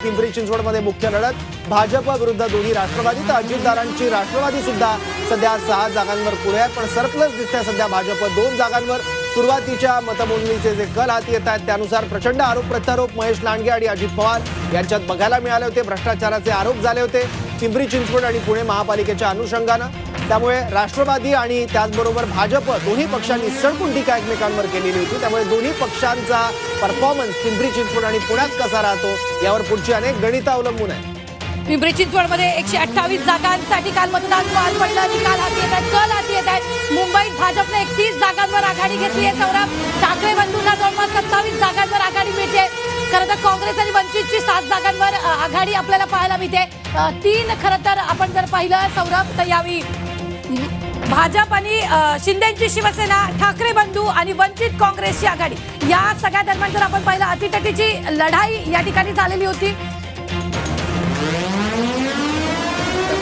पिंपरी चिंचवडमध्ये मुख्य लढत भाजप विरुद्ध दोन्ही राष्ट्रवादी तर अजितदारांची राष्ट्रवादी सुद्धा सध्या 6 जागांवर पुढे आहे, पण सरकलच दिसते सध्या भाजप 2 जागांवर। सुरुवातीच्या मतमोजणीचे जे कल हाती येत आहेत त्यानुसार प्रचंड आरोप प्रत्यारोप महेश लांडगे आणि अजित पवार यांच्यात बघायला मिळाले होते। भ्रष्टाचाराचे आरोप झाले होते पिंपरी चिंचवड आणि पुणे महापालिकेच्या अनुषंगाने। त्यामुळे राष्ट्रवादी आणि त्याचबरोबर भाजप दोन्ही पक्षांनी सडकून टीका एकमेकांवर केलेली होती। त्यामुळे दोन्ही पक्षांचा परफॉर्मन्स पिंपरी चिंचवड आणि पुण्यात कसा राहतो यावर पुढची अनेक गणितं अवलंबून आहे। पिंपरी चिंचवडमध्ये 128 जागांसाठी काल मतदान पार पडलं। निकाल हाती येत आहेत, कल हाती येत आहेत। मुंबईत भाजपने 31 जागांवर आघाडी घेतली आहे। सौरभ, ठाकरे बंधूंना जवळपास 27 जागांवर आघाडी मिळते। खरं तर काँग्रेस आणि वंचितची 7 जागांवर आघाडी आपल्याला पाहायला मिळते। 3 खरं तर आपण जर पाहिलं सौरभ तर यावेळी भाजप आणि शिंदेची शिवसेना, ठाकरे बंधू आणि वंचित काँग्रेसची आघाडी या सगळ्या दरम्यान जर आपण पाहिलं अटीतटीची लढाई या ठिकाणी झालेली होती।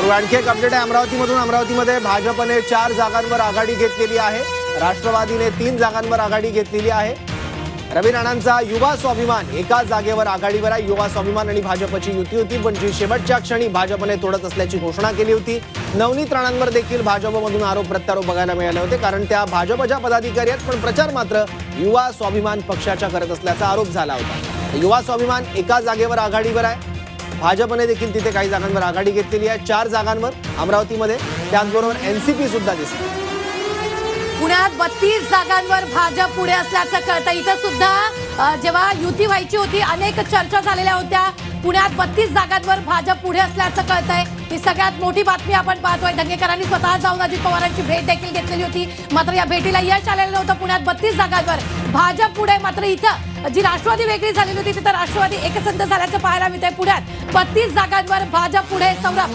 आणखी एक अपडेट आहे अमरावतीमधून। अमरावतीमध्ये भाजपने 4 जागांवर आघाडी घेतलेली आहे, राष्ट्रवादीने 3 जागांवर आघाडी घेतलेली आहे। रवी राणांचा युवा स्वाभिमान एका जागेवर आघाडीवर आहे। युवा स्वाभिमान आणि भाजपची युती होती, पण जी शेवटच्या क्षणी भाजपने तोडत असल्याची घोषणा केली होती। नवनीत राणांवर देखील भाजपमधून आरोप प्रत्यारोप बघायला मिळाले होते, कारण त्या भाजपच्या पदाधिकारी आहेत, पण प्रचार मात्र युवा स्वाभिमान पक्षाच्या करत असल्याचा आरोप झाला होता। युवा स्वाभिमान एका जागेवर आघाडीवर आहे, भाजपने देखील तिथे काही जागांवर आघाडी घेतलेली आहे 4 जागांवर अमरावतीमध्ये। त्याचबरोबर एनसीपी सुद्धा दिसते। पुण्यात 32 जागांवर भाजप पुढे असल्याचं कळतं। इथं सुद्धा जेव्हा युती व्हायची होती अनेक चर्चा झालेल्या होत्या। पुण्यात 32 जागांवर भाजप पुढे असल्याचं कळतंय। ही सगळ्यात मोठी बातमी आपण पाहतोय। धंगेकरांनी स्वतः जाऊन अजित पवारांची भेट देखील घेतलेली होती, मात्र या भेटीला यश आलेलं नव्हतं। पुण्यात 32 जागांवर भाजप पुढे, मात्र इथं जी राष्ट्रवादी वेगळी झालेली होती तिथं राष्ट्रवादी एकसंध झाल्याचं पाहायला मिळतंय। पुण्यात 32 जागांवर भाजप पुढे। सौरभ,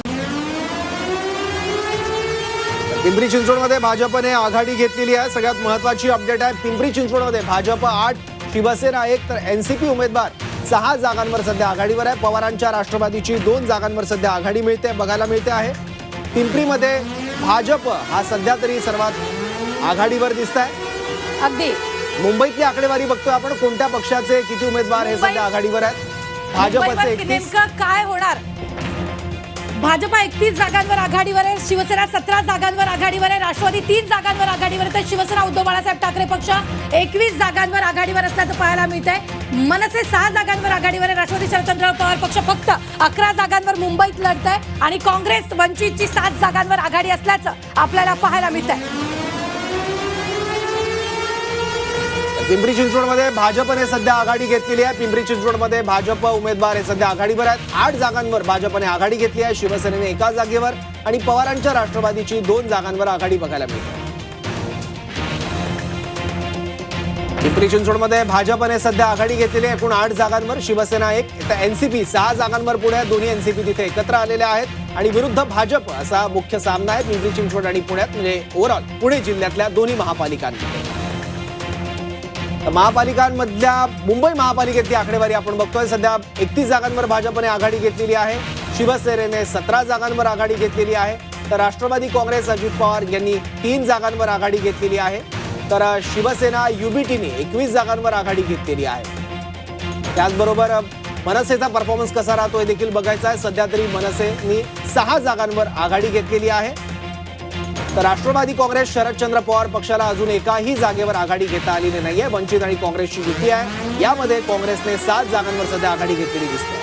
पिंपरी चिंचवडमध्ये भाजपने आघाडी घेतलेली आहे। सगळ्यात महत्त्वाची अपडेट आहे पिंपरी चिंचवडमध्ये भाजप 8, शिवसेना 1 तर एनसीपी उमेदवार 6 जागांवर सध्या आघाडीवर आहे। पवारांच्या राष्ट्रवादीची 2 जागांवर सध्या आघाडी मिळते बघायला मिळते आहे। पिंपरीमध्ये भाजप हा सध्या तरी सर्वात आघाडीवर दिसत आहे। अगदी मुंबईतली आकडेवारी बघतोय आपण, कोणत्या पक्षाचे किती उमेदवार हे सध्या आघाडीवर आहेत। भाजपचे 31, नेमकं काय होणार? भाजप 31 जागांवर आघाडीवर आहे, शिवसेना 17 जागांवर आघाडीवर आहे, राष्ट्रवादी 3 जागांवर आघाडीवर आहे, तर शिवसेना उद्धव बाळासाहेब ठाकरे पक्ष 21 जागांवर आघाडीवर असल्याचं पाहायला मिळतंय। मनसे 6 जागांवर आघाडीवर आहे, राष्ट्रवादी शरदचंद्र पवार पक्ष फक्त 11 जागांवर मुंबईत लढतंय आणि काँग्रेस वंचितची 7 जागांवर आघाडी असल्याचं आपल्याला पाहायला मिळतंय। पिंपरी चिंचवडमध्ये भाजपने सध्या आघाडी घेतलेली आहे। पिंपरी चिंचवडमध्ये भाजप उमेदवार हे सध्या आघाडीवर आहेत। 8 जागांवर भाजपने आघाडी घेतली आहे, शिवसेनेने 1 जागेवर आणि पवारांच्या राष्ट्रवादीची 2 जागांवर आघाडी बघायला मिळते। पिंपरी चिंचवडमध्ये भाजपने सध्या आघाडी घेतलेली आहे एकूण 8 जागांवर, शिवसेना 1 तर एनसीपी 6 जागांवर पुढे आहे। दोन्ही एनसीपी तिथे एकत्र आलेले आहेत आणि विरुद्ध भाजप असा मुख्य सामना आहे पिंपरी चिंचवड आणि पुण्यात, म्हणजे ओव्हरऑल पुणे जिल्ह्यातल्या दोन्ही महापालिकांमध्ये। महापालिकांमधल्या मुंबई महापालिकेतली आकडेवारी आपण बघतोय। सध्या 31 जागांवर भाजपने आघाडी घेतलेली आहे, शिवसेनेने 17 जागांवर आघाडी घेतलेली आहे, तर राष्ट्रवादी काँग्रेस अजित पवार यांनी 3 जागांवर आघाडी घेतलेली आहे, तर शिवसेना युबीटीने 21 जागांवर आघाडी घेतलेली आहे। त्याचबरोबर मनसेचा परफॉर्मन्स कसा राहतो हे देखील बघायचं आहे। सध्या तरी मनसेने 6 जागांवर आघाडी घेतलेली आहे, तर राष्ट्रवादी काँग्रेस शरदचंद्र पवार पक्षाला अजून एकाही जागेवर आघाडी घेता आलेली नाहीये। वंचित आणि काँग्रेसची युती आहे, यामध्ये काँग्रेसने 7 जागांवर सध्या आघाडी घेतलेली दिसते।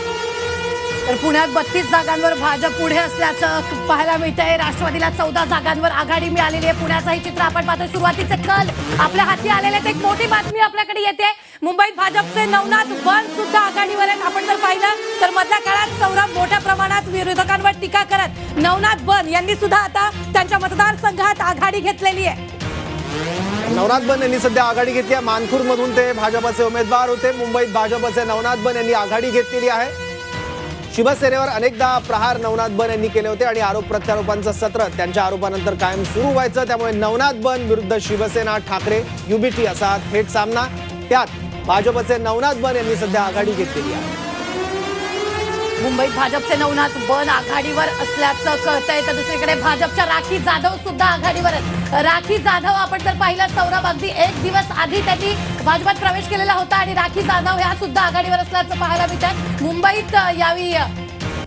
तर पुण्यात 32 जागांवर भाजप पुढे असल्याचं पाहायला मिळतंय। राष्ट्रवादीला 14 जागांवर आघाडी मिळालेली आहे। पुण्याचं हे चित्र आपण पाहतोय। सुरुवातीचे कल आपल्या हाती आलेले आहेत। एक मोठी बातमी आपल्याकडे येते, मुंबईत भाजपचे नवनाथ बन सुद्धा आघाडीवर आहेत। आपण जर पाहिलं तर मधल्या काळात सौरभ मोठ्या प्रमाणात विरोधकांवर टीका करत नवनाथ बन यांनी सुद्धा आता त्यांच्या मतदारसंघात आघाडी घेतलेली आहे। नवनाथ बन यांनी सध्या आघाडी घेतली आहे। मानखुर्दमधून ते भाजपचे उमेदवार होते। मुंबईत भाजपचे नवनाथ बन यांनी आघाडी घेतलेली आहे। शिवसेनेवर अनेकदा प्रहार नवनाथ बन यांनी केले होते आणि आरोप प्रत्यारोपांचं सत्र त्यांच्या आरोपानंतर कायम सुरू व्हायचं। त्यामुळे नवनाथ बन विरुद्ध शिवसेना ठाकरे युबीटी असा थेट सामना, त्यात भाजपचे नवनाथ बन यांनी सध्या आघाडी घेतलेली आहे। मुंबईत भाजपचे नवनाथ बन आघाडीवर असल्याचं कळतंय, तर दुसरीकडे भाजपच्या राखी जाधव सुद्धा आघाडीवर आहेत. राखी जाधव आपण जर पाहिलं सौरभ, अगदी एक दिवस आधी त्यांनी भाजपात प्रवेश केलेला होता आणि राखी जाधव ह्या सुद्धा आघाडीवर असल्याचं पाहायला मिळतंय. मुंबईत यावेळी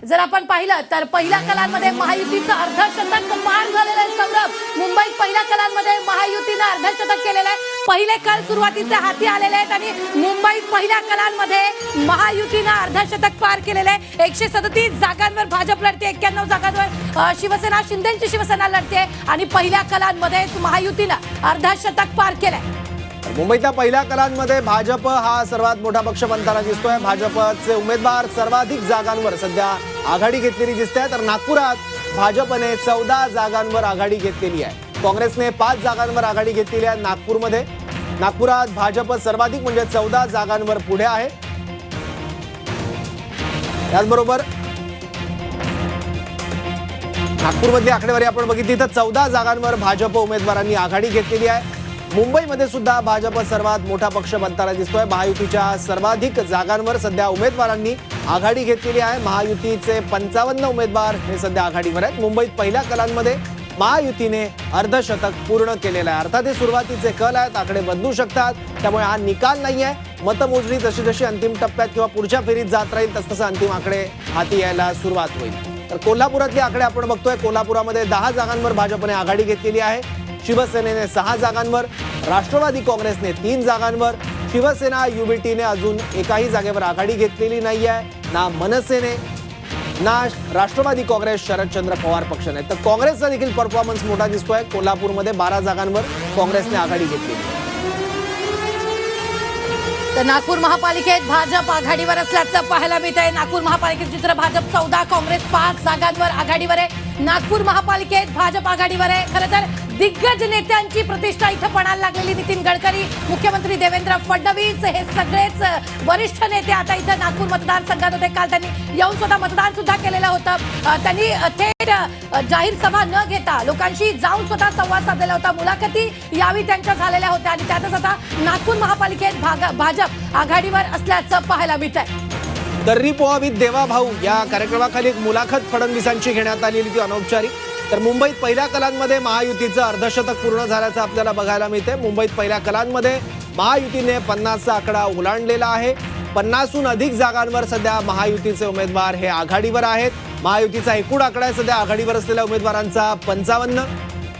जर आपण पाहिलं तर पहिल्या कलांमध्ये महायुतीचं अर्धशतक पार झालेलं आहे. सौरभ, मुंबईत पहिल्या कलांमध्ये महायुतीनं अर्धशतक केलेलं आहे. पहिले कल सुरुवातीचे हाती आलेले आहेत आणि मुंबईत पहिल्या कलांमध्ये महायुतीनं अर्धशतक पार केलेलं आहे. 137 जागांवर भाजप लढते, 91 जागांवर शिवसेना, शिंदेची शिवसेना लढते आणि पहिल्या कलांमध्येच महायुतीनं अर्धशतक पार केलंय. मुंबईतल्या पहिल्या कलांमध्ये भाजप हा सर्वात मोठा पक्ष बनताना दिसतोय. भाजपचे उमेदवार सर्वाधिक जागांवर सध्या आघाडी घेतलेली दिसते, तर नागपुरात भाजपने 14 जागांवर आघाडी घेतलेली आहे. काँग्रेसने 5 जागांवर आघाडी घेतलेली आहे. नागपुरात भाजप सर्वाधिक म्हणजे 14 जागांवर पुढे आहे. त्याचबरोबर नागपूरमधली आकडेवारी आपण बघितली तर 14 जागांवर भाजप उमेदवारांनी आघाडी घेतलेली आहे. मुंबईमध्ये सुद्धा भाजप सर्वात मोठा पक्ष बनताना दिसतोय. महायुतीच्या सर्वाधिक जागांवर सध्या उमेदवारांनी आघाडी घेतलेली आहे. महायुतीचे 55 उमेदवार हे सध्या आघाडीवर आहेत. मुंबईत पहिल्या कलांमध्ये महायुतीने अर्धशतक पूर्ण केलेलं आहे. अर्थात हे सुरुवातीचे कल आहेत, आकडे बदलू शकतात, त्यामुळे हा निकाल नाहीये. मतमोजणी जशी जशी अंतिम टप्प्यात किंवा पुढच्या फेरीत जात राहील तसतसं अंतिम आकडे हाती यायला सुरुवात होईल. तर कोल्हापुरातले आकडे आपण बघतोय. कोल्हापुरामध्ये 10 जागांवर भाजपने आघाडी घेतलेली आहे. शिवसेनेने 6 जागांवर, राष्ट्रवादी काँग्रेसने 3 जागांवर, शिवसेना युबीटीने अजून एकाही जागेवर आघाडी घेतलेली नाही आहे. ना मनसेने ना राष्ट्रवादी काँग्रेस शरदचंद्र पवार पक्षाने. तर काँग्रेसचा देखील परफॉर्मन्स मोठा दिसतोय. कोल्हापूरमध्ये 12 जागांवर काँग्रेसने आघाडी घेतलेली. तर नागपूर महापालिकेत भाजप आघाडीवर असल्याचं पाहायला मिळत आहे. नागपूर महापालिकेचं चित्र भाजप 14, काँग्रेस 5 जागांवर आघाडीवर आहे. नागपूर महापालिकेत भाजप आघाडीवर आहे. खरं तर दिग्गज नेत्यांची प्रतिष्ठा इथं पणाला लागलेली. नितीन गडकरी, मुख्यमंत्री देवेंद्र फडणवीस हे सगळेच वरिष्ठ नेते आता इथं नागपूर मतदारसंघात होते. काल त्यांनी येऊन स्वतः मतदान सुद्धा केलेलं होतं. त्यांनी थेट जाहीर सभा न घेता लोकांशी जाऊन स्वतः संवाद साधलेला होता. मुलाखती यावेळी त्यांच्या झालेल्या होत्या आणि त्यातच आता नागपूर महापालिकेत भाजप आघाडीवर असल्याचं पाहायला मिळत आहे. दर्री पोहा विथ देवा भाऊ या कार्यक्रमाखाली एक मुलाखत फडणवीसांची घेण्यात आलेली ती अनौपचारिक. तर मुंबईत पहिल्या कलांमध्ये महायुतीचं अर्धशतक पूर्ण झाल्याचं आपल्याला बघायला मिळते. मुंबईत पहिल्या कलांमध्ये महायुतीने 50चा आकडा ओलांडलेला आहे. 50हून अधिक जागांवर सध्या महायुतीचे उमेदवार हे आघाडीवर आहेत. महायुतीचा एकूण आकडा आहे सध्या आघाडीवर असलेल्या उमेदवारांचा 55.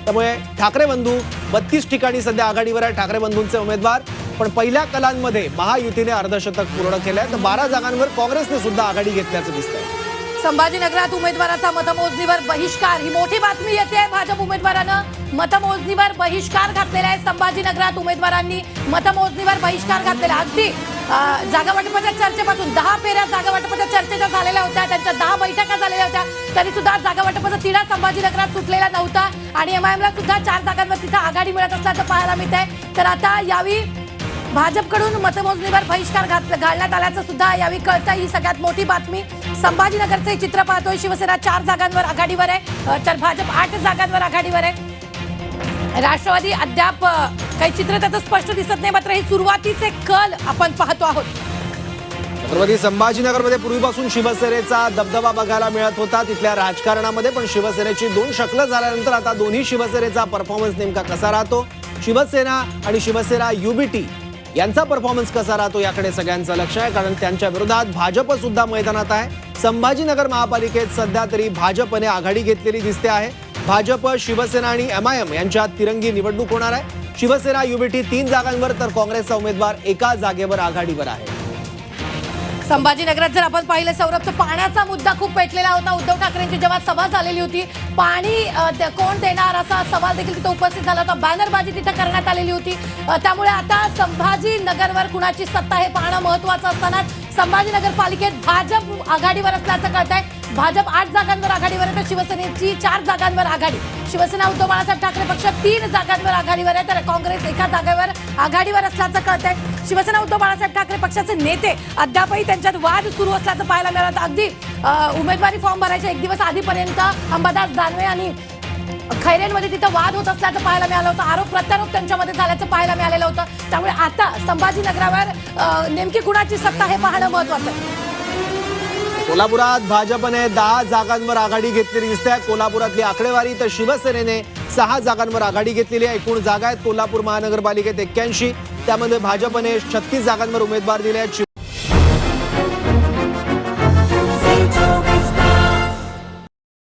त्यामुळे ठाकरे बंधू 32 ठिकाणी सध्या आघाडीवर आहे ठाकरे बंधूंचे उमेदवार. पण पहिल्या कलांमध्ये महायुतीने अर्धशतक पूर्ण केलंय. तर 12 जागांवर काँग्रेसने सुद्धा आघाडी घेतल्याचं दिसतंय. संभाजीनगरात उमेदवाराचा मतमोजणीवर बहिष्कार, ही मोठी बातमी येते. भाजप उमेदवारानं मतमोजणीवर बहिष्कार घातलेला आहे. संभाजीनगरात उमेदवारांनी मतमोजणीवर बहिष्कार घातलेला. अगदी जागा वाटपाच्या चर्चेपासून 10 फेऱ्या जागा वाटपाच्या चर्चेच्या झालेल्या होत्या, त्यांच्या 10 बैठका झालेल्या होत्या, तरी सुद्धा जागा वाटपाचा तिढा संभाजीनगरात सुटलेला नव्हता आणि एमआयएमला सुद्धा 4 जागांवर तिथं आघाडी मिळत असल्याचं पाहायला मिळत आहे. तर आता यावेळी भाजपकडून मतमोजणीवर बहिष्कार घालण्यात आल्याचं सुद्धा यावेळी कळतं. ही सगळ्यात मोठी बातमी. संभाजीनगरचे चित्र पाहतोय. शिवसेना 4 जागांवर आघाडीवर आहे, तर भाजप 8 जागांवर आघाडीवर आहे. राष्ट्रवादी अद्याप काही चित्र त्याचं स्पष्ट दिसत नाही, मात्र हे सुरुवातीचे कल आपण पाहतो आहोत. छत्रपती संभाजीनगरमध्ये पूर्वीपासून शिवसेनेचा दबदबा बघायला मिळत होता तिथल्या राजकारणामध्ये. पण शिवसेनेची 2 शकलं झाल्यानंतर आता दोन्ही शिवसेनेचा परफॉर्मन्स नेमका कसा राहतो, शिवसेना आणि शिवसेना युबीटी यांचा परफॉर्मन्स कसा राहतो याकडे सगळ्यांचं लक्ष आहे. कारण त्यांच्या विरोधात भाजप सुद्धा मैदानात आहे. संभाजीनगर महापालिकेत सध्या तरी भाजपने आघाडी घेतलेली दिसते आहे. भाजप, शिवसेना आणि एमआयएम यांच्यात तिरंगी निवडणूक होणार आहे. शिवसेना युबीटी 3 जागांवर तर काँग्रेसचा उमेदवार एका जागेवर आघाडीवर आहे. संभाजीनगरात जर आपण पाहिलं सौरभ, तर पाण्याचा मुद्दा खूप पेटलेला होता. उद्धव ठाकरेंची जेव्हा सभा झालेली होती, पाणी कोण देणार असा सवाल देखील तिथे उपस्थित झाला होता. बॅनरबाजी तिथे करण्यात आलेली होती. त्यामुळे आता संभाजीनगरवर कुणाची सत्ता हे पाहणं महत्त्वाचं असताना संभाजीनगर पालिकेत भाजप आघाडीवर असल्याचं कळत आहे. भाजप 8 जागांवर आघाडीवर आहे, तर शिवसेनेची 4 जागांवर आघाडी. शिवसेना उद्धव बाळासाहेब ठाकरे पक्ष 3 जागांवर आघाडीवर आहे, तर काँग्रेस एका जागेवर आघाडीवर असल्याचं कळत आहे. शिवसेना उद्धव बाळासाहेब ठाकरे पक्षाचे नेते अद्यापही त्यांच्यात वाद सुरू असल्याचं पाहायला मिळालं. अगदी उमेदवारी फॉर्म भरायच्या 1 दिवस आधीपर्यंत अंबादास दानवे आणि खैरेंमध्ये तिथं वाद होत असल्याचं पाहायला मिळालं होतं. आरोप प्रत्यारोप त्यांच्यामध्ये झाल्याचं पाहायला मिळालेलं होतं. त्यामुळे आता संभाजीनगरावर नेमकी कुणाची सत्ता हे पाहणं महत्त्वाचं आहे. कोल्हापुरात भाजपने 10 जागांवर आघाडी घेतलेली दिसते आहे. कोल्हापुरातली आकडेवारी तर शिवसेनेने 6 जागांवर आघाडी घेतलेली आहे. एकूण जागा आहेत कोल्हापूर महानगरपालिकेत 81, त्यामध्ये भाजपने 36 जागांवर उमेदवार दिले आहेत.